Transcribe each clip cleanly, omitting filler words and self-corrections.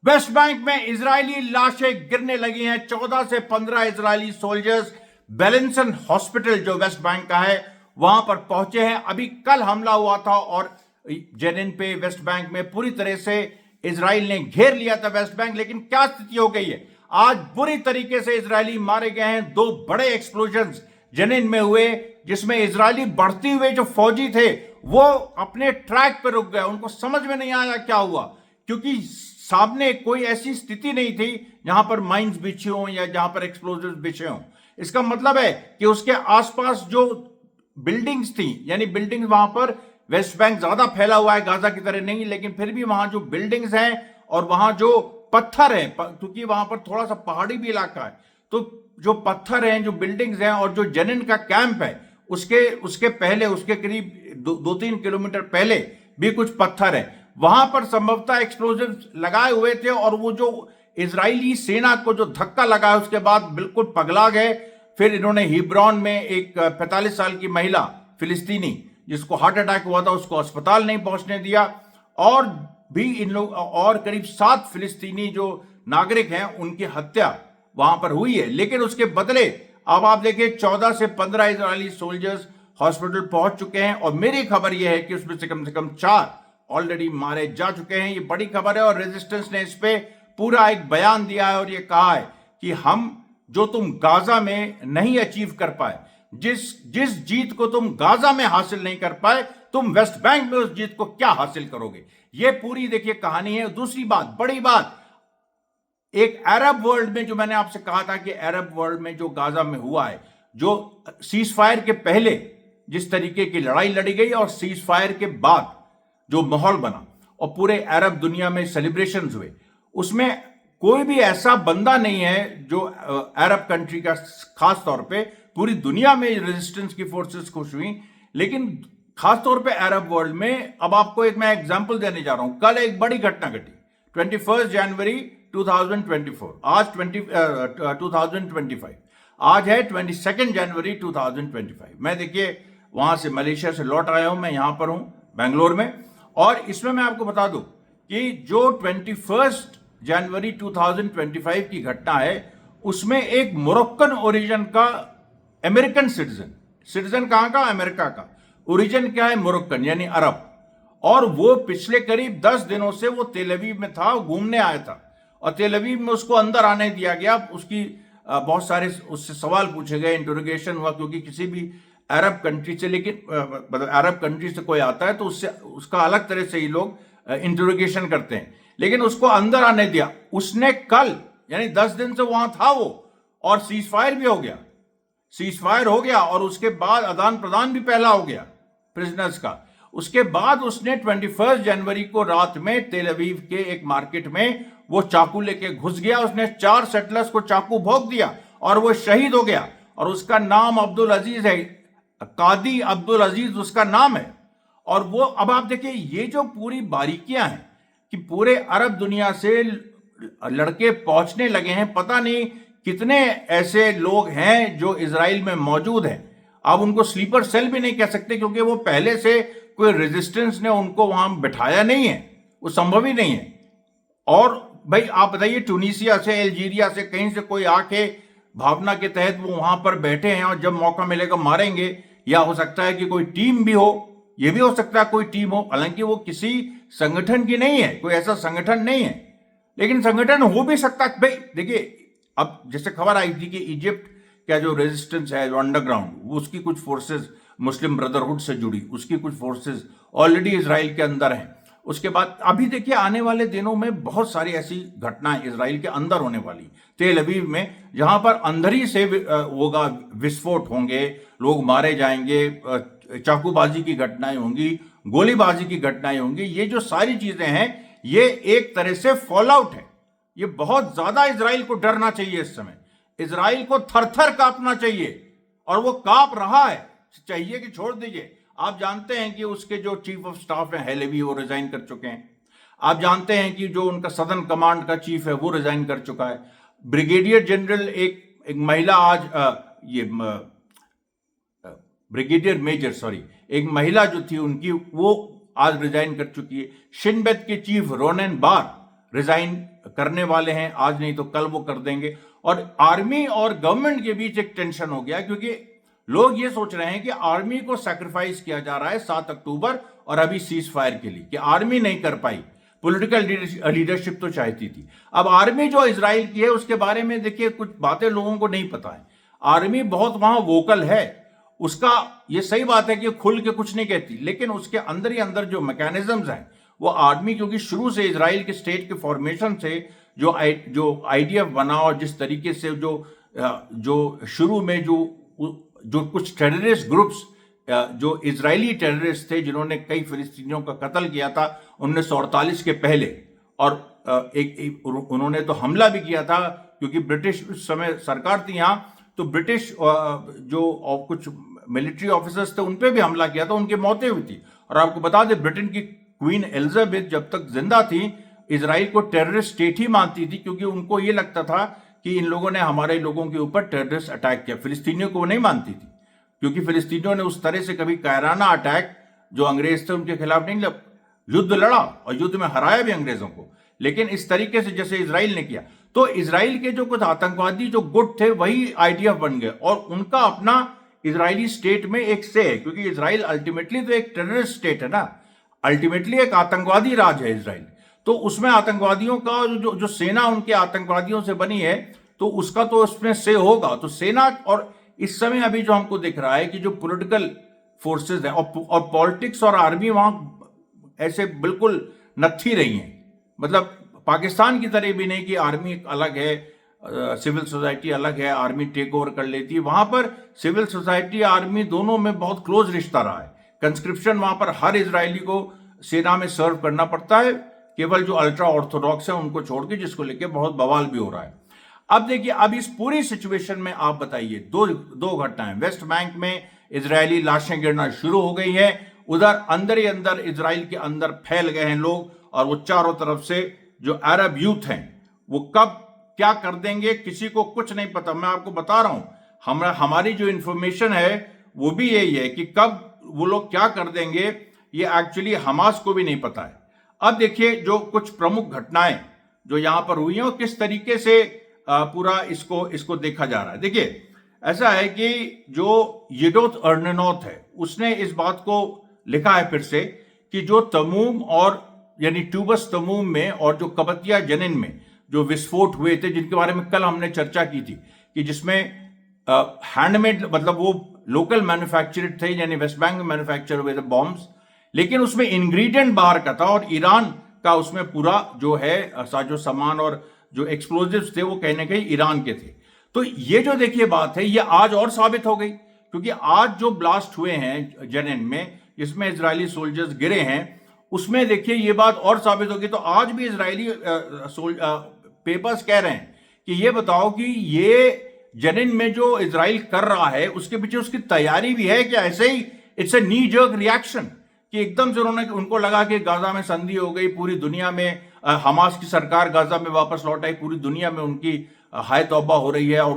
West Bank में Israeli लाशें गिरने लगी हैं। 14 से 15 इजरायली सोल्जर्स बेलेंसन हॉस्पिटल जो वेस्ट बैंक का है वहां पर पहुंचे हैं। अभी कल हमला हुआ था और जेनिन पे वेस्ट बैंक में पूरी तरह से इजराइल ने घेर लिया था वेस्ट बैंक। लेकिन क्या स्थिति हो गई है, आज बुरी तरीके से इजरायली मारे गए हैं। दो बड़े एक्सप्लोजन जेनिन में हुए जिसमें इजरायली बढ़ते हुए जो फौजी थे वो अपने ट्रैक पर रुक गए। उनको समझ में नहीं आया क्या हुआ, क्योंकि सामने कोई ऐसी स्थिति नहीं थी जहां पर माइंस बिछे हों या जहां पर एक्सप्लोजिव बिछे हों। इसका मतलब है कि उसके आसपास जो बिल्डिंग्स थी, यानी बिल्डिंग्स वहां पर, वेस्ट बैंक ज्यादा फैला हुआ है, गाजा की तरह नहीं, लेकिन फिर भी वहां जो बिल्डिंग्स हैं और वहां जो पत्थर है, क्योंकि वहां पर थोड़ा सा पहाड़ी भी इलाका है, तो जो पत्थर हैं, जो बिल्डिंग्स हैं और जो जेनिन का कैंप है उसके पहले, उसके करीब 2-3 किलोमीटर पहले भी कुछ पत्थर है। वहां पर संभवतः एक्सप्लोजिव लगाए हुए थे और वो जो इजरायली सेना को जो धक्का लगा उसके बाद बिल्कुल पगला गए। फिर इन्होंने हिब्रॉन में एक 45 साल की महिला फिलिस्तीनी जिसको हार्ट अटैक हुआ था उसको अस्पताल नहीं पहुंचने दिया, और भी इन लोग और करीब 7 फिलिस्तीनी जो नागरिक हैं उनकी हत्या वहां पर हुई है। लेकिन उसके बदले अब आप देखिए 14 से 15 इजरायली सोल्जर्स हॉस्पिटल पहुंच चुके हैं और मेरी खबर यह है कि उसमें से कम 4 ऑलरेडी मारे जा चुके हैं। ये बड़ी खबर है और रेजिस्टेंस ने इस पे पूरा एक बयान दिया है और ये कहा है कि हम जो तुम गाजा में नहीं अचीव कर पाए, जिस जीत को तुम गाजा में हासिल नहीं कर पाए, तुम वेस्ट बैंक में उस जीत को क्या हासिल करोगे। ये पूरी देखिए कहानी है। दूसरी बात, बड़ी बात, एक अरब वर्ल्ड में, जो मैंने आपसे कहा था कि अरब वर्ल्ड में जो गाजा में हुआ है, जो सीज फायर के पहले जिस तरीके की लड़ाई लड़ी गई और सीज फायर के बाद जो माहौल बना और पूरे अरब दुनिया में सेलिब्रेशंस हुए, उसमें कोई भी ऐसा बंदा नहीं है जो अरब कंट्री का, खास तौर पे पूरी दुनिया में रेजिस्टेंस की फोर्सेस खुश हुई, लेकिन खास तौर पे अरब वर्ल्ड में। अब आपको एक मैं एग्जांपल देने जा रहा हूं। कल एक बड़ी घटना घटी 21 जनवरी 2024, आज 2025, आज है 22 जनवरी 2025। मैं देखिए वहां से मलेशिया से लौट आया हूं, मैं यहां पर हूं बेंगलोर में, और इसमें मैं आपको बता दूं कि जो 21 जनवरी 2025 की घटना है उसमें एक मोरक्कन ओरिजिन का अमेरिकन सिटीजन कहां का, अमेरिका का, ओरिजिन क्या है, मोरक्कन यानी अरब, और वो पिछले करीब 10 दिनों से वो तेल अवीव में था, घूमने आया था, और तेल अवीव में उसको अंदर आने दिया गया। उसकी बहुत सारे उससे सवाल पूछे गए, इंटरोगेशन हुआ, क्योंकि किसी भी अरब कंट्री से, लेकिन मतलब अरब कंट्री से कोई आता है तो उससे उसका अलग तरह से ही लोग इंटरोगेशन करते हैं, लेकिन उसको अंदर आने दिया। उसने कल, यानी 10 दिन से वहां था वो, और सीज फायर भी हो गया, सीज फायर हो गया, और उसके बाद आदान प्रदान भी पहला हो गया प्रिजनर्स का। उसके बाद उसने 21 जनवरी को रात में तेल अवीव के एक मार्केट में वो चाकू लेके घुस गया। उसने 4 सेटलर्स को चाकू भोंक दिया और वो शहीद हो गया, और उसका नाम अब्दुल अजीज है, कादी अब्दुल अजीज उसका नाम है। और वो, अब आप देखिए ये जो पूरी बारीकियां हैं कि पूरे अरब दुनिया से लड़के पहुंचने लगे हैं, पता नहीं कितने ऐसे लोग हैं जो इजराइल में मौजूद हैं। आप उनको स्लीपर सेल भी नहीं कह सकते, क्योंकि वो पहले से कोई रेजिस्टेंस ने उनको वहां बिठाया नहीं है, वो संभव ही नहीं है। और भाई आप बताइए, ट्यूनीसिया से, अल्जीरिया से, कहीं से कोई आके भावना के तहत वो वहां पर बैठे हैं और जब मौका मिलेगा मारेंगे, या हो सकता है कि कोई टीम भी हो, यह भी हो सकता है कोई टीम हो, हालांकि वो किसी संगठन की नहीं है, कोई ऐसा संगठन नहीं है, लेकिन संगठन हो भी सकता है। भाई देखिए, अब जैसे खबर आई थी कि इजिप्ट का जो रेजिस्टेंस है, जो अंडरग्राउंड, उसकी कुछ फोर्सेस मुस्लिम ब्रदरहुड से जुड़ी, उसकी कुछ फोर्सेस ऑलरेडी इजराइल के अंदर हैं। उसके बाद अभी देखिए आने वाले दिनों में बहुत सारी ऐसी घटनाएं इजराइल के अंदर होने वाली, तेल अवीव में, जहां पर अंदर ही से होगा, विस्फोट होंगे, लोग मारे जाएंगे, चाकूबाजी की घटनाएं होंगी, गोलीबाजी की घटनाएं होंगी। ये जो सारी चीजें हैं ये एक तरह से फॉल आउट है। ये बहुत ज्यादा इजराइल को डरना चाहिए इस समय, इजराइल को थरथर कांपना चाहिए, और वो कांप रहा है। चाहिए कि छोड़ दीजिए। आप जानते हैं कि उसके जो चीफ ऑफ स्टाफ है हेलेवी, वो रिजाइन कर चुके हैं। आप जानते हैं कि जो उनका सदर्न कमांड का चीफ है वो रिजाइन कर चुका है। ब्रिगेडियर जनरल, एक महिला आज ब्रिगेडियर मेजर, सॉरी, एक महिला जो थी उनकी, वो आज रिजाइन कर चुकी है। शिन बेत के चीफ रोनेन बार रिजाइन करने वाले हैं, आज नहीं तो कल वो कर देंगे। और आर्मी और गवर्नमेंट के बीच एक टेंशन हो गया, क्योंकि लोग ये सोच रहे हैं कि आर्मी को सैक्रिफाइस किया जा रहा है 7 अक्टूबर और अभी सीज फायर के लिए, कि आर्मी नहीं कर पाई, पॉलिटिकल लीडरशिप तो चाहती थी। अब आर्मी जो इजराइल की है उसके बारे में देखिए कुछ बातें लोगों को नहीं पता है। आर्मी बहुत वहां वोकल है, उसका ये सही बात है कि खुल के कुछ नहीं कहती, लेकिन उसके अंदर ही अंदर जो मैकेनिज्म्स हैं वो आर्मी, क्योंकि शुरू से इजराइल के स्टेट के फॉर्मेशन से जो आईडीएफ बना और जिस तरीके से जो शुरू में जो कुछ टेररिस्ट ग्रुप्स जो इजरायली टेररिस्ट थे जिन्होंने कई फिलिस्तीनियों का कत्ल किया था 1948 के पहले, और उन्होंने तो हमला भी किया था क्योंकि ब्रिटिश उस समय सरकार थी यहाँ, तो ब्रिटिश जो कुछ मिलिट्री ऑफिसर्स थे उन पे भी हमला किया था, उनकी मौतें हुई थी। और आपको बता दें ब्रिटेन की क्वीन एलिजाबेथ जब तक जिंदा थी इजराइल को टेररिस्ट स्टेट ही मानती थी, क्योंकि उनको ये लगता था कि इन लोगों ने हमारे लोगों के ऊपर टेररिस्ट अटैक किया। फिलिस्तीनियों को वो नहीं मानती थी, क्योंकि फिलिस्तीनियों ने उस तरह से कभी कायराना अटैक जो अंग्रेज थे उनके खिलाफ नहीं, युद्ध लड़ा और युद्ध में हराया भी अंग्रेजों को, लेकिन इस तरीके से जैसे इजराइल ने किया। तो इजराइल के जो कुछ आतंकवादी जो गुट थे वही आईडीएफ बन गए, और उनका अपना इजरायली स्टेट में एक से है, क्योंकि इजराइल अल्टीमेटली तो एक टेररिस्ट स्टेट है ना, अल्टीमेटली एक आतंकवादी राज है इजराइल। तो उसमें आतंकवादियों का जो सेना उनके आतंकवादियों से बनी है, तो उसका तो उसमें से होगा। तो सेना, और इस समय अभी जो हमको दिख रहा है कि जो पॉलिटिकल फोर्सेस है और पॉलिटिक्स और आर्मी वहां ऐसे बिल्कुल नत्थी रही हैं, मतलब पाकिस्तान की तरह भी नहीं कि आर्मी अलग है, सिविल सोसाइटी अलग है, आर्मी टेक ओवर कर लेती है। वहां पर सिविल सोसाइटी आर्मी दोनों में बहुत क्लोज रिश्ता रहा है। कंस्क्रिप्शन वहां पर हर इजरायली को सेना में सर्व करना पड़ता है, केवल जो अल्ट्रा ऑर्थोडॉक्स है उनको छोड़ के, जिसको लेके बहुत बवाल भी हो रहा है। अब देखिए, अब इस पूरी सिचुएशन में आप बताइए, दो घटनाएं, वेस्ट बैंक में इजरायली लाशें गिरना शुरू हो गई हैं, उधर अंदर ही अंदर इजराइल के अंदर फैल गए हैं लोग, और वो चारों तरफ से जो अरब यूथ हैं वो कब क्या कर देंगे किसी को कुछ नहीं पता। मैं आपको बता रहा हूं, हमारी जो इंफॉर्मेशन है वो भी यही है कि कब वो लोग क्या कर देंगे ये एक्चुअली हमास को भी नहीं पता है। अब देखिए जो कुछ प्रमुख घटनाएं जो यहां पर हुई हैं और किस तरीके से पूरा इसको देखा जा रहा है। देखिए, ऐसा है कि जो येडोथ अर्नेनोथ है उसने इस बात को लिखा है फिर से कि जो तमूम और यानी ट्यूबस तमूम में और जो कबतिया जनिन में जो विस्फोट हुए थे, जिनके बारे में कल हमने चर्चा की थी, कि जिसमें हैंडमेड, मतलब वो लोकल मैन्युफैक्चर्ड थे, यानी वेस्ट बैंक में मैन्युफैक्चर हुए थे बॉम्ब्स, लेकिन उसमें इंग्रेडिएंट बाहर का था और ईरान का उसमें पूरा जो है साजो सामान और जो एक्सप्लोजिव्स थे वो कहीं ना कहीं ईरान के थे। तो ये जो देखिए बात है ये आज और साबित हो गई, क्योंकि आज जो ब्लास्ट हुए हैं जेनिन में जिसमें इजरायली सोल्जर्स गिरे हैं, उसमें देखिए ये बात और साबित होगी। तो आज भी इजरायली पेपर्स कह रहे हैं कि ये बताओ कि ये जेनिन में जो इजराइल कर रहा है उसके पीछे उसकी तैयारी भी है, क्या ऐसे ही it's a knee jerk reaction कि एकदम से उनको लगा कि गाजा में संधि हो गई, पूरी दुनिया में हमास की सरकार गाजा में वापस लौट आई, पूरी दुनिया में उनकी हाय तौबा हो रही है और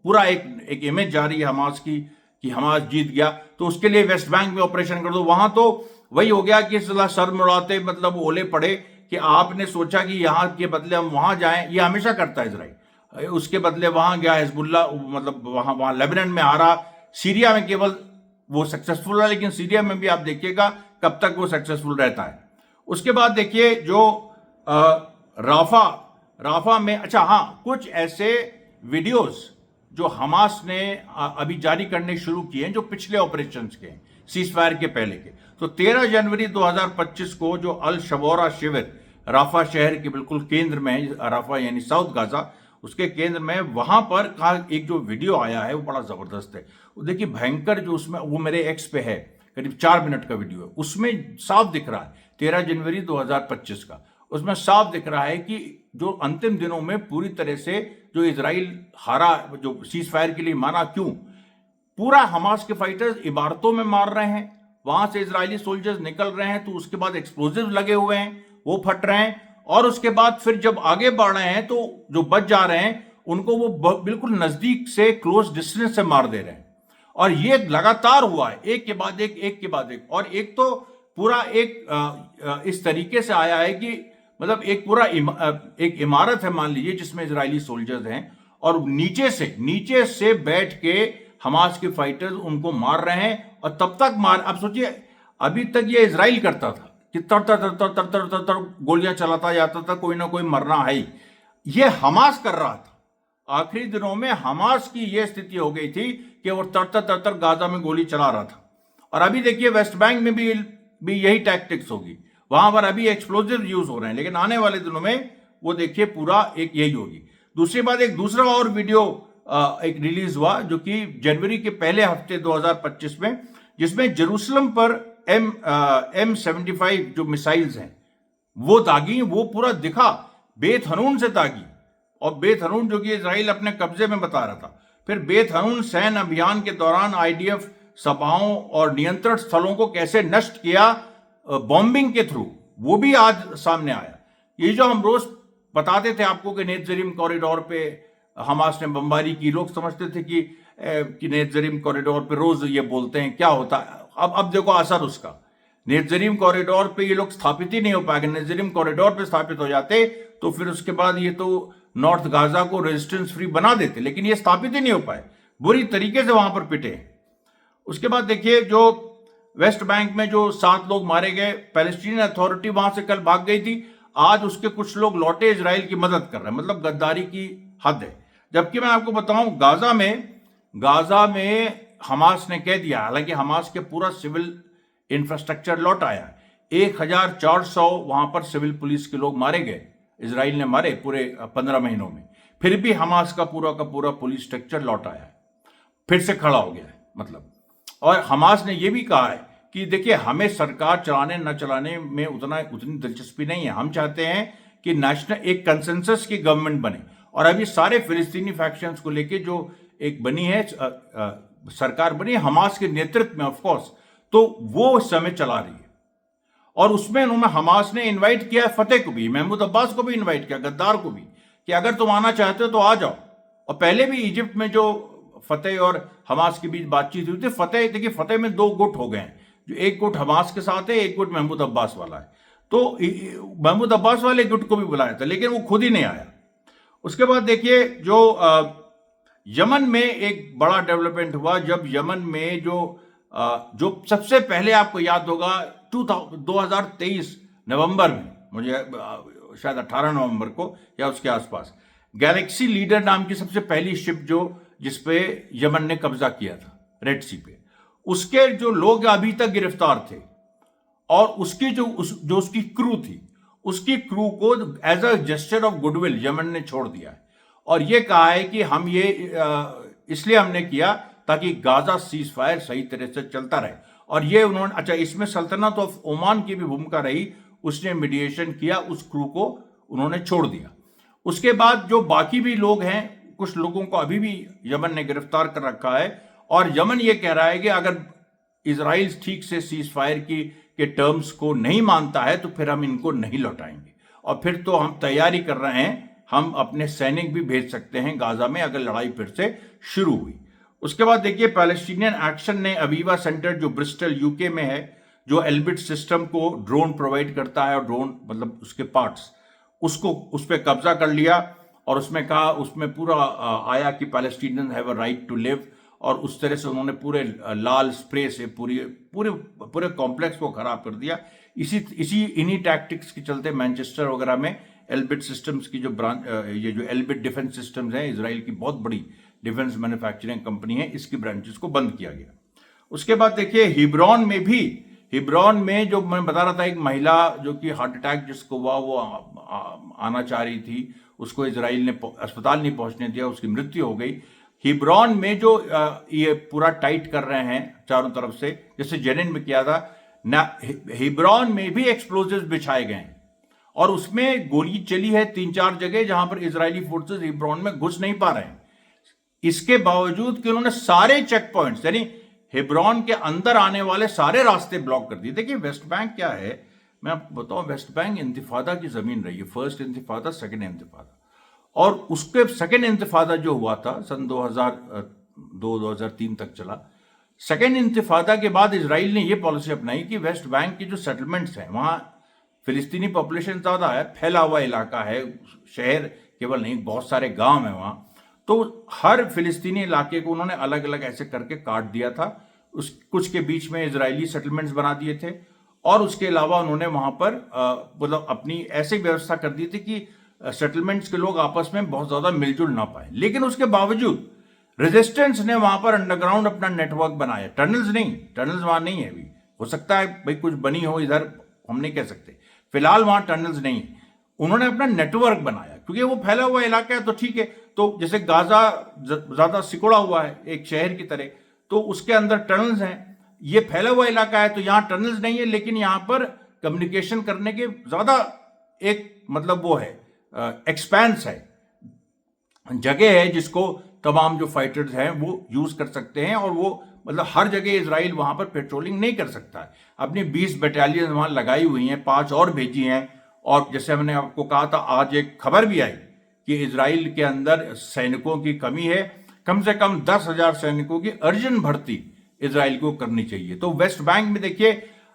पूरा एक इमेज जा रही है हमास की कि हमास जीत गया, तो उसके लिए वेस्ट बैंक में ऑपरेशन कर दो। वहां तो वही हो गया कि सर मुड़ाते मतलब ओले पड़े कि आपने सोचा कि यहाँ के बदले हम वहां जाएं, ये हमेशा करता है इजराइल, उसके बदले वहां गया हिजबुल्ला, मतलब वहां लेबनान में हारा, सीरिया में केवल वो सक्सेसफुल रहा, लेकिन सीरिया में भी आप देखिएगा कब तक वो सक्सेसफुल रहता है। उसके बाद देखिए जो राफा में, अच्छा हाँ, कुछ ऐसे वीडियोस जो हमास ने अभी जारी करने शुरू किए हैं जो पिछले ऑपरेशंस के, सीज फायर के पहले के। तो 13 जनवरी 2025 को जो अल शबौरा शिविर राफा शहर के बिल्कुल केंद्र में है, राफा यानी साउथ गाजा, उसके केंद्र में, वहां पर का एक जो वीडियो आया है वो बड़ा जबरदस्त है। वो देखिए भयंकर, जो उसमें वो मेरे एक्स पे है, करीब 4 मिनट का वीडियो है, उसमें साफ दिख रहा है 13 जनवरी 2025 का, उसमें साफ दिख रहा है कि जो अंतिम दिनों में पूरी तरह से जो इजराइल हारा, जो सीज फायर के लिए माना, क्यों पूरा हमास के फाइटर्स इबारतों में मार रहे हैं, वहां से इजरायली सोल्जर्स निकल रहे हैं, तो उसके बाद एक्सप्लोजिव लगे हुए हैं वो फट रहे हैं, और उसके बाद फिर जब आगे बढ़ रहे हैं तो जो बच जा रहे हैं उनको वो बिल्कुल नजदीक से क्लोज डिस्टेंस से मार दे रहे हैं। और ये लगातार हुआ है, एक के बाद एक, एक के बाद एक, और एक तो पूरा एक इस तरीके से आया है कि मतलब एक पूरा एक इमारत है मान लीजिए जिसमें इजरायली सोल्जर्स हैं, और नीचे से बैठ के हमास के फाइटर्स उनको मार रहे हैं, और तब तक मार, अब सोचिए अभी तक ये इजराइल करता था कि तर तर तर तर तर तर तर तर गोलियां चलाता जाता था, कोई ना कोई मरना है ही। ये हमास कर रहा था। आखिरी दिनों में हमास की यह स्थिति हो गई थी कि वो तर तर गाजा में गोली चला रहा था। और अभी देखिए वेस्ट बैंक में भी यही टैक्टिक्स होगी, वहां पर अभी एक्सप्लोजिव यूज हो रहे हैं, लेकिन आने वाले दिनों में वो देखिए पूरा एक यही होगी। दूसरी बात, एक दूसरा और वीडियो एक रिलीज हुआ जो कि जनवरी के पहले हफ्ते 2025 में, जिसमें जेरूसलम पर M75 जो मिसाइल्स हैं वो दागी, वो पूरा दिखा बेत हनून से दागी, और बेत हनून जो कि इजराइल अपने कब्जे में बता रहा था। फिर बेत हनून सैन्य अभियान के दौरान आईडीएफ सभाओं और नियंत्रण स्थलों को कैसे नष्ट किया बॉम्बिंग के थ्रू, वो भी आज सामने आया। ये जो हम रोज बताते थे आपको कि नेत्जरिम कॉरिडोर पे हमास ने बमबारी की, लोग समझते थे कि नेत्जरिम कॉरिडोर पे रोज ये बोलते हैं, क्या होता है। अब देखो असर उसका, नेत्जरिम कॉरिडोर पे ये लोग स्थापित ही नहीं हो पाएंगे। नेत्जरिम कॉरिडोर पे स्थापित हो जाते तो फिर उसके बाद ये तो नॉर्थ गाजा को रेजिस्टेंस फ्री बना देते, लेकिन ये स्थापित ही नहीं हो पाए, बुरी तरीके से वहां पर पिटे। उसके बाद देखिए जो वेस्ट बैंक में जो 7 लोग मारे गए, पैलेस्टीनियन अथॉरिटी वहां से कल भाग गई थी, आज उसके कुछ लोग लौटे, इजराइल की मदद कर रहे हैं, मतलब गद्दारी की हद है। जबकि मैं आपको बताऊं गाजा में हमास ने कह दिया, हालांकि हमास के पूरा सिविल इंफ्रास्ट्रक्चर लौट आया, 1400 वहां पर सिविल पुलिस के लोग मारे गए, इजराइल ने मारे पूरे 15 महीनों में, फिर भी हमास का पूरा पुलिस स्ट्रक्चर लौट आया है, फिर से खड़ा हो गया है मतलब। और हमास ने यह भी कहा है कि देखिए हमें सरकार चलाने न चलाने में उतनी दिलचस्पी नहीं है, हम चाहते हैं कि नेशनल एक कंसेंसस की गवर्नमेंट बने। और अभी सारे फिलिस्तीनी फैक्शंस को लेके जो एक बनी है सरकार बनी है हमास के नेतृत्व में, ऑफ कोर्स, तो वो उस समय चला रही है। और उसमें उन्होंने हमास ने इनवाइट किया फतेह को भी, महमूद अब्बास को भी इनवाइट किया, गद्दार को भी, कि अगर तुम आना चाहते हो तो आ जाओ। और पहले भी इजिप्ट में जो फतेह और हमास के बीच बातचीत हुई थी, फतेह देखिए फतेह में 2 गुट हो गए हैं, जो एक गुट हमास के साथ है, एक गुट महमूद अब्बास वाला है। तो महमूद अब्बास वाले गुट को भी बुलाया था, लेकिन वो खुद ही नहीं आया। उसके बाद देखिए जो यमन में एक बड़ा डेवलपमेंट हुआ, जब यमन में जो सबसे पहले आपको याद होगा 2023 नवंबर में, मुझे शायद 18 नवंबर को या उसके आसपास, गैलेक्सी लीडर नाम की सबसे पहली शिप जिसपे यमन ने कब्जा किया था रेड सी पे, उसके जो लोग अभी तक गिरफ्तार थे, और उसकी उसकी क्रू थी, उसकी क्रू को as a gesture of goodwill Yemen ने छोड़ दिया है। और ये कहा है कि हम ये इसलिए हमने किया ताकि गाजा सीज फायर सही तरह से चलता रहे। और ये उन्होंने, अच्छा, इसमें सल्तनत ऑफ ओमान की भी भूमिका रही, उसने मीडिएशन किया, उस क्रू को उन्होंने छोड़ दिया। उसके बाद जो बाकी भी लोग हैं, कुछ लोगों को अभी भी यमन ने गिरफ्तार कर रखा है, और यमन ये कह रहा है कि अगर इजराइल ठीक से सीज फायर के टर्म्स को नहीं मानता है तो फिर हम इनको नहीं लौटाएंगे, और फिर तो हम तैयारी कर रहे हैं, हम अपने सैनिक भी भेज सकते हैं गाजा में अगर लड़ाई फिर से शुरू हुई। उसके बाद देखिए पैलेस्टीनियन एक्शन ने अवीवा सेंटर जो ब्रिस्टल यूके में है, जो एल्बिट सिस्टम को ड्रोन प्रोवाइड करता है, और ड्रोन मतलब उसके पार्ट्स, उसको उस पर कब्जा कर लिया, और उसमें कहा, उसमें पूरा आया कि Palestinian have a right to live, और उस तरह से उन्होंने पूरे लाल स्प्रे से पूरे कॉम्प्लेक्स को खराब कर दिया। इन्हीं टैक्टिक्स के चलते मैनचेस्टर वगैरह में एल्बिट सिस्टम्स की जो ब्रांच, ये जो एल्बिट डिफेंस सिस्टम्स हैं, इजराइल की बहुत बड़ी डिफेंस मैन्युफैक्चरिंग कंपनी है, इसकी ब्रांचेस को बंद किया गया। उसके बाद देखिए हिब्रॉन में जो मैं बता रहा था, एक महिला जो कि हार्ट अटैक जिसको हुआ, वो आना चाह रही थी, उसको इजराइल ने अस्पताल नहीं पहुंचने दिया, उसकी मृत्यु हो गई। हिब्रॉन में जो ये पूरा टाइट कर रहे हैं चारों तरफ से, जैसे जेनिन में किया था ना, हिब्रॉन में भी एक्सप्लोजिव्स बिछाए गए हैं, और उसमें गोली चली है 3-4 जगह जहां पर इजरायली फोर्सेस हिब्रॉन में घुस नहीं पा रहे हैं। इसके बावजूद कि उन्होंने सारे चेक पॉइंट्स, यानी हिब्रॉन के अंदर आने वाले सारे रास्ते ब्लॉक कर दिए। देखिए वेस्ट बैंक क्या है, मैं आपको बताऊं, वेस्ट बैंक इंतिफादा की जमीन रही है, फर्स्ट इंतिफादा, सेकंड इंतिफादा, और उसके सेकंड इंतिफादा जो हुआ था सन 2002-2003 तक चला। सेकंड इंतिफादा के बाद इजराइल ने यह पॉलिसी अपनाई कि वेस्ट बैंक की जो सेटलमेंट्स हैं वहां फिलिस्तीनी पॉपुलेशन ज़्यादा है, फैला हुआ इलाका है, शहर केवल नहीं, बहुत सारे गांव हैं वहाँ। तो हर फिलिस्तीनी इलाके को उन्होंने अलग अलग ऐसे करके काट दिया था। उस कुछ के बीच में इजरायली सेटलमेंट्स बना दिए थे, और उसके अलावा उन्होंने वहाँ पर मतलब अपनी ऐसी व्यवस्था कर दी थी कि सेटलमेंट्स के लोग आपस में बहुत ज़्यादा मिलजुल ना पाए। लेकिन उसके बावजूद रेजिस्टेंस ने वहां पर अंडरग्राउंड अपना नेटवर्क बनाया। टनल्स नहीं, टनल्स वहां नहीं है अभी, हो सकता है भाई कुछ बनी हो इधर, हम नहीं कह सकते, फिलहाल वहां टनल्स नहीं है। उन्होंने अपना नेटवर्क बनाया, क्योंकि वो फैला हुआ इलाका है तो ठीक है। तो जैसे गाजा ज्यादा सिकुड़ा हुआ है एक शहर की तरह, तो उसके अंदर टनल्स हैं। ये फैला हुआ इलाका है तो यहाँ टनल्स नहीं है, लेकिन यहाँ पर कम्युनिकेशन करने के ज्यादा एक मतलब वो है, एक्सपेंस है, जगह है जिसको तमाम जो फाइटर्स हैं वो यूज कर सकते हैं। और वो मतलब हर जगह इजराइल वहां पर पेट्रोलिंग नहीं कर सकता है। अपनी 20 बटालियन वहां लगाई हुई हैं, 5 और भेजी हैं। और जैसे हमने आपको कहा था, आज एक खबर भी आई कि इजराइल के अंदर सैनिकों की कमी है। कम से कम 10,000 सैनिकों की अर्जेंट भर्ती इजराइल को करनी चाहिए। तो वेस्ट बैंक में देखिए,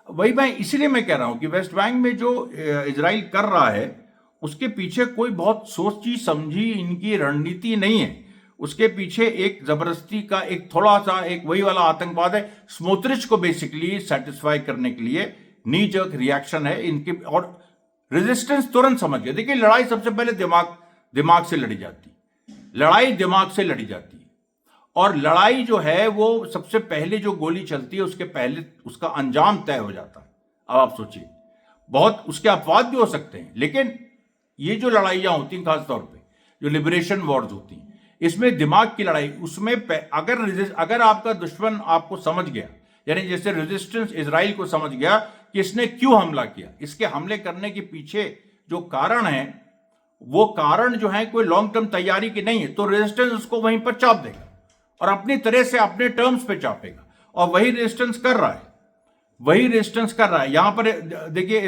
वही मैं इसलिए मैं कह रहा हूं कि वेस्ट बैंक में जो इजराइल कर रहा है उसके पीछे कोई बहुत सोची समझी इनकी रणनीति नहीं है। उसके पीछे एक जबरदस्ती का एक थोड़ा सा एक वही वाला आतंकवाद है, स्मोत्रिच को बेसिकली सेटिस्फाई करने के लिए नी जर्क रिएक्शन है इनके। और रेजिस्टेंस तुरंत समझ गए। देखिए, लड़ाई सबसे पहले दिमाग से लड़ी जाती, लड़ाई दिमाग से लड़ी जाती है। और लड़ाई जो है वो सबसे पहले जो गोली चलती है उसके पहले उसका अंजाम तय हो जाता है। अब आप सोचिए, बहुत उसके अपवाद भी हो सकते हैं, लेकिन ये जो लड़ाइयां होती हैं, खासतौर पे जो लिबरेशन वॉर्स होती हैं, इसमें दिमाग की लड़ाई, उसमें अगर आपका दुश्मन आपको समझ गया, यानी जैसे रेजिस्टेंस इजराइल को समझ गया कि इसने क्यों हमला किया, इसके हमले करने के पीछे जो कारण है वो कारण जो है कोई लॉन्ग टर्म तैयारी की नहीं है, तो रेजिस्टेंस उसको वहीं पर चाप देगा और अपनी तरह से अपने टर्म्स पे चापेगा। और वही रेजिस्टेंस कर रहा है, वही रेजिस्टेंस कर रहा है। यहां पर देखिए,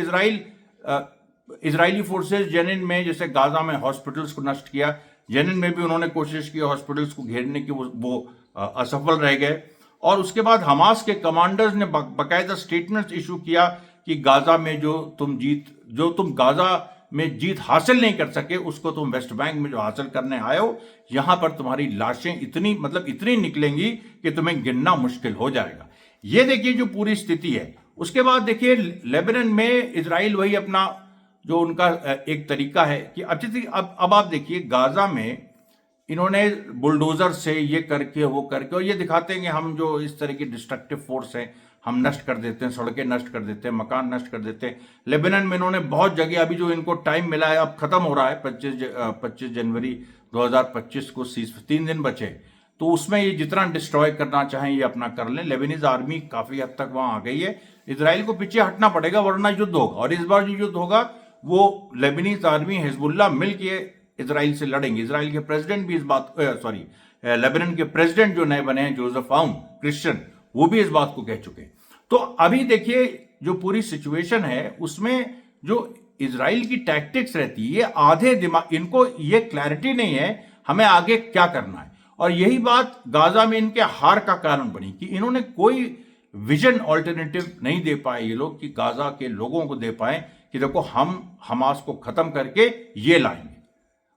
इजरायली फोर्सेस जेनिन में, जैसे गाजा में हॉस्पिटल्स को नष्ट किया, जेनिन में भी उन्होंने कोशिश की हॉस्पिटल्स को घेरने की, वो असफल रह गए। और उसके बाद हमास के कमांडर्स ने बाकायदा स्टेटमेंट्स इशू किया कि गाजा में जो तुम गाजा में जीत हासिल नहीं कर सके, उसको तुम वेस्ट बैंक में जो हासिल करने आए हो, यहां पर तुम्हारी लाशें इतनी निकलेंगी कि तुम्हें गिनना मुश्किल हो जाएगा। ये देखिए जो पूरी स्थिति है। उसके बाद देखिए, लेबनान में इजराइल वही अपना जो उनका एक तरीका है कि अब आप देखिए, गाजा में इन्होंने बुलडोजर से ये करके वो करके, और ये दिखाते हैं कि हम जो इस तरह की डिस्ट्रक्टिव फोर्स है, हम नष्ट कर देते हैं, सड़कें नष्ट कर देते हैं, मकान नष्ट कर देते हैं। लेबनान में इन्होंने बहुत जगह, अभी जो इनको टाइम मिला है, अब खत्म हो रहा है, 25 जनवरी 2025 को 3 दिन बचे, तो उसमें ये जितना डिस्ट्रॉय करना चाहें ये अपना कर लें। लेबनीज आर्मी काफी हद तक वहां आ गई है। इजराइल को पीछे हटना पड़ेगा, वरना युद्ध होगा। और इस बार जो युद्ध होगा वो लेबनीज आर्मी, हिजबुल्लाह मिलकर इजराइल से लड़ेंगे। इजराइल के प्रेसिडेंट भी इस बात, लेबनान के प्रेसिडेंट जो नए बने हैं, जोसेफ आउन, क्रिश्चियन, वो भी इस बात को कह चुके हैं। तो अभी देखिए जो पूरी सिचुएशन है उसमें जो इजराइल की टैक्टिक्स रहती है, आधे दिमाग, इनको ये क्लैरिटी नहीं है हमें आगे क्या करना है। और यही बात गाजा में इनके हार का कारण बनी कि इन्होंने कोई विजन ऑल्टरनेटिव नहीं दे पाए ये लोग, कि गाजा के लोगों को दे पाए कि देखो हम हमास को खत्म करके ये लाएंगे।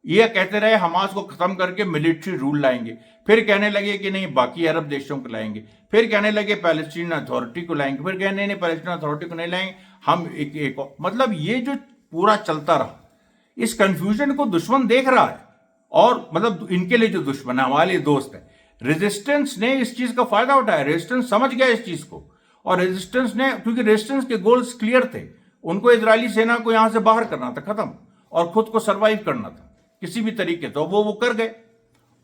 ये कहते रहे हमास को खत्म करके मिलिट्री रूल लाएंगे, फिर कहने लगे कि नहीं बाकी अरब देशों को लाएंगे, फिर कहने लगे पैलेस्टीन अथॉरिटी को लाएंगे, फिर कहने नहीं पैलेस्टीन अथॉरिटी को नहीं लाएंगे, हम एक मतलब ये जो पूरा चलता रहा, इस कंफ्यूजन को दुश्मन देख रहा है। और मतलब इनके लिए जो दुश्मन है, हमारे लिए दोस्त है। रेजिस्टेंस ने इस चीज का फायदा उठाया, रेजिस्टेंस समझ गया इस चीज को, और रेजिस्टेंस ने, क्योंकि रेजिस्टेंस के गोल्स क्लियर थे, उनको इजरायली सेना को यहां से बाहर करना था, खत्म, और खुद को सर्वाइव करना था किसी भी तरीके, तो वो कर गए।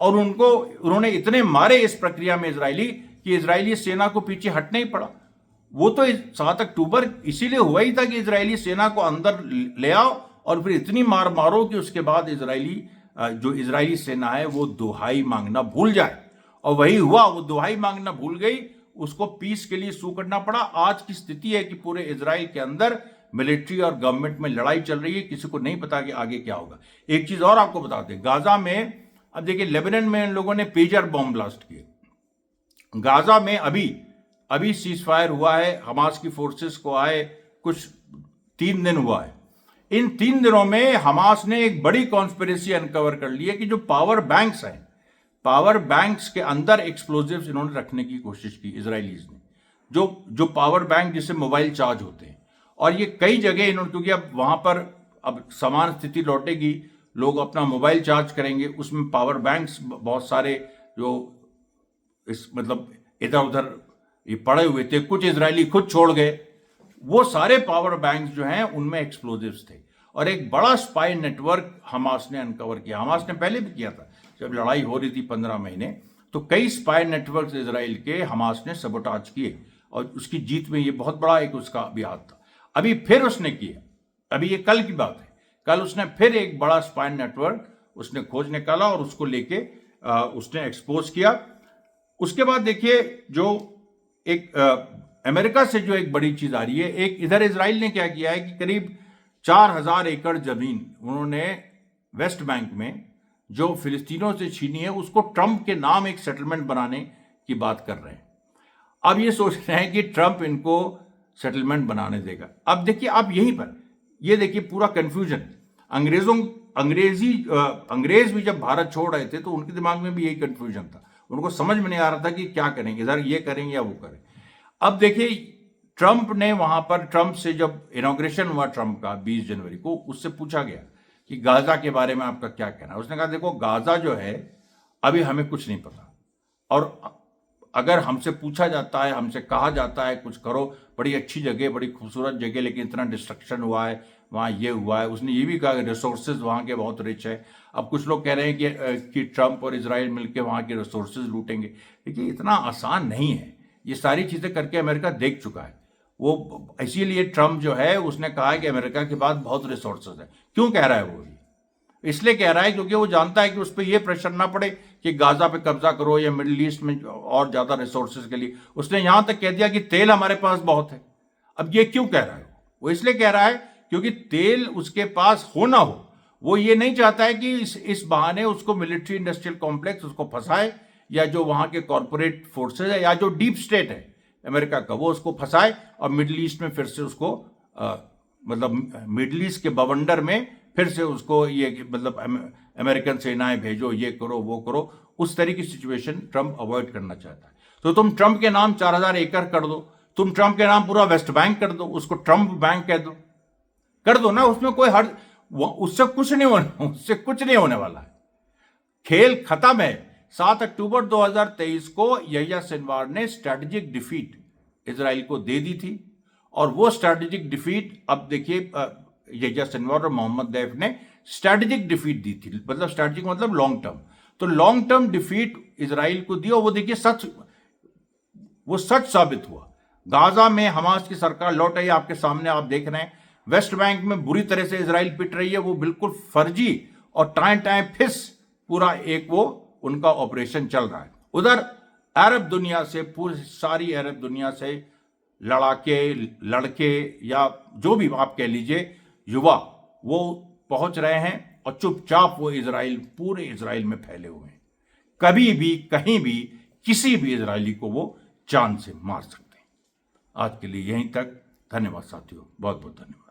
और उन्होंने इतने मारे इस प्रक्रिया में इजरायली, कि इजरायली सेना को पीछे हटना ही पड़ा। वो तो 7 अक्टूबर इसीलिए हुआ ही था कि इजरायली सेना को अंदर ले आओ और फिर इतनी मार मारो कि उसके बाद इजरायली सेना है वो दुहाई मांगना भूल जाए। और वही हुआ, वो दुहाई मांगना भूल गई, उसको पीस के लिए सू करना पड़ा। आज की स्थिति है कि पूरे इजराइल के अंदर मिलिट्री और गवर्नमेंट में लड़ाई चल रही है, किसी को नहीं पता कि आगे क्या होगा। एक चीज और आपको बता दें, गाजा में अब देखिए, लेबनान में इन लोगों ने पेजर बॉम्ब ब्लास्ट किए। गाजा में अभी सीज फायर हुआ है, हमास की फोर्सेस को आए कुछ 3 दिन हुआ है, इन 3 दिनों में हमास ने एक बड़ी कॉन्स्पिरेसी अनकवर कर ली है कि जो पावर बैंक्स हैं, पावर बैंक्स के अंदर एक्सप्लोजिव्स इन्होंने रखने की कोशिश की इजरायलीज ने, जो पावर बैंक जिससे मोबाइल चार्ज होते हैं। और ये कई जगह इन्होंने, क्योंकि अब वहां पर अब समान स्थिति लौटेगी, लोग अपना मोबाइल चार्ज करेंगे, उसमें पावर बैंक्स बहुत सारे जो इस मतलब इधर उधर ये पड़े हुए थे, कुछ इजरायली खुद छोड़ गए, वो सारे पावर बैंक्स जो हैं उनमें एक्सप्लोजिव्स थे। और एक बड़ा स्पाई नेटवर्क हमास ने अनकवर किया। हमास ने पहले भी किया था, जब लड़ाई हो रही थी 15 महीने, तो कई स्पाई नेटवर्क इजराइल के हमास ने सबोटाज किए और उसकी जीत में ये बहुत बड़ा एक उसका भी हाथ था। अभी फिर उसने किया, अभी ये कल की बात है, कल उसने फिर एक बड़ा स्पाई नेटवर्क उसने खोज निकाला और उसको लेके उसने एक्सपोज किया। उसके बाद देखिए जो एक अमेरिका से जो एक बड़ी चीज आ रही है, एक इधर इजराइल ने क्या किया है कि करीब 4000 एकड़ जमीन उन्होंने वेस्ट बैंक में जो फिलिस्तीनों से छीनी है, उसको ट्रंप के नाम एक सेटलमेंट बनाने की बात कर रहे हैं। अब ये सोच रहे हैं कि ट्रंप इनको सेटलमेंट बनाने देगा। अब देखिए, अब यहीं पर ये देखिए पूरा कंफ्यूजन। अंग्रेज भी जब भारत छोड़ रहे थे तो उनके दिमाग में भी यही कंफ्यूजन था, उनको समझ में नहीं आ रहा था कि क्या करेंगे, इधर ये करेंगे या वो करें। अब देखिए ट्रंप ने वहां पर, ट्रंप से जब इनॉग्रेशन हुआ ट्रंप का 20 जनवरी को, उससे पूछा गया कि गाजा के बारे में आपका क्या कहना है। उसने कहा देखो गाजा जो है अभी हमें कुछ नहीं पता, और अगर हमसे पूछा जाता है, हमसे कहा जाता है कुछ करो, बड़ी अच्छी जगह, बड़ी खूबसूरत जगह, लेकिन इतना डिस्ट्रक्शन हुआ है, वहाँ ये हुआ है। उसने ये भी कहा रिसोर्सेज वहाँ के बहुत रिच है। अब कुछ लोग कह रहे हैं कि ट्रंप और इजराइल मिलकर वहाँ के रिसोर्सेज लूटेंगे। देखिए इतना आसान नहीं है, ये सारी चीज़ें करके अमेरिका देख चुका है। वो इसीलिए ट्रंप जो है उसने कहा है कि अमेरिका के पास बहुत रिसोर्सेज है। क्यों कह रहा है वो? इसलिए कह रहा है क्योंकि वो जानता है कि उस पर यह प्रेशर ना पड़े कि गाजा पे कब्जा करो या मिडिल ईस्ट में और ज्यादा रिसोर्सेज के लिए। उसने यहां तक कह दिया कि तेल हमारे पास बहुत है। अब ये क्यों कह रहा है? वो इसलिए कह रहा है क्योंकि तेल उसके पास हो ना हो, वो ये नहीं चाहता है कि इस बहाने उसको मिलिट्री इंडस्ट्रियल कॉम्प्लेक्स उसको फंसाए, या जो वहां के कॉर्पोरेट फोर्सेज है या जो डीप स्टेट है अमेरिका का, वो उसको फंसाए और मिडिल ईस्ट में फिर से उसको मतलब मिडिल ईस्ट के बवंडर में फिर से उसको ये मतलब अमेरिकन सेनाएं भेजो, ये करो वो करो। उस तरह की सिचुएशन ट्रंप अवॉइड करना चाहता है। तो तुम ट्रंप के नाम 4000 एकड़ कर दो, तुम ट्रंप के नाम पूरा वेस्ट बैंक कर दो, उसको ट्रंप बैंक कह दो, कर दो ना, उसमें कोई उससे कुछ नहीं होने वाला है। खेल खत्म है। 7 अक्टूबर 2023 को यहिया सिनवार ने स्ट्रैटेजिक डिफीट इजराइल को दे दी थी, और वो स्ट्रैटेजिक डिफीट अब देखिए यहिया सिनवार और मोहम्मद दैफ ने स्ट्रैटेजिक डिफीट दी थी। मतलब स्ट्रैटेजिक मतलब लॉन्ग टर्म, तो लॉन्ग टर्म डिफीट इजराइल को दी, और वो देखिए वो सच साबित हुआ। गाजा में हमास की सरकार लौट आई, आपके सामने आप देख रहे हैं। वेस्ट बैंक में बुरी तरह से इजराइल पिट रही है, वो बिल्कुल फर्जी और टाएं फिस पूरा एक वो उनका ऑपरेशन चल रहा है। उधर अरब दुनिया से, पूरी सारी अरब दुनिया से लड़के या जो भी आप कह लीजिए युवा, वो पहुंच रहे हैं और चुपचाप वो पूरे इजराइल में फैले हुए हैं। कभी भी कहीं भी किसी भी इजरायली को वो जान से मार सकते हैं। आज के लिए यहीं तक। धन्यवाद साथियों, बहुत बहुत धन्यवाद।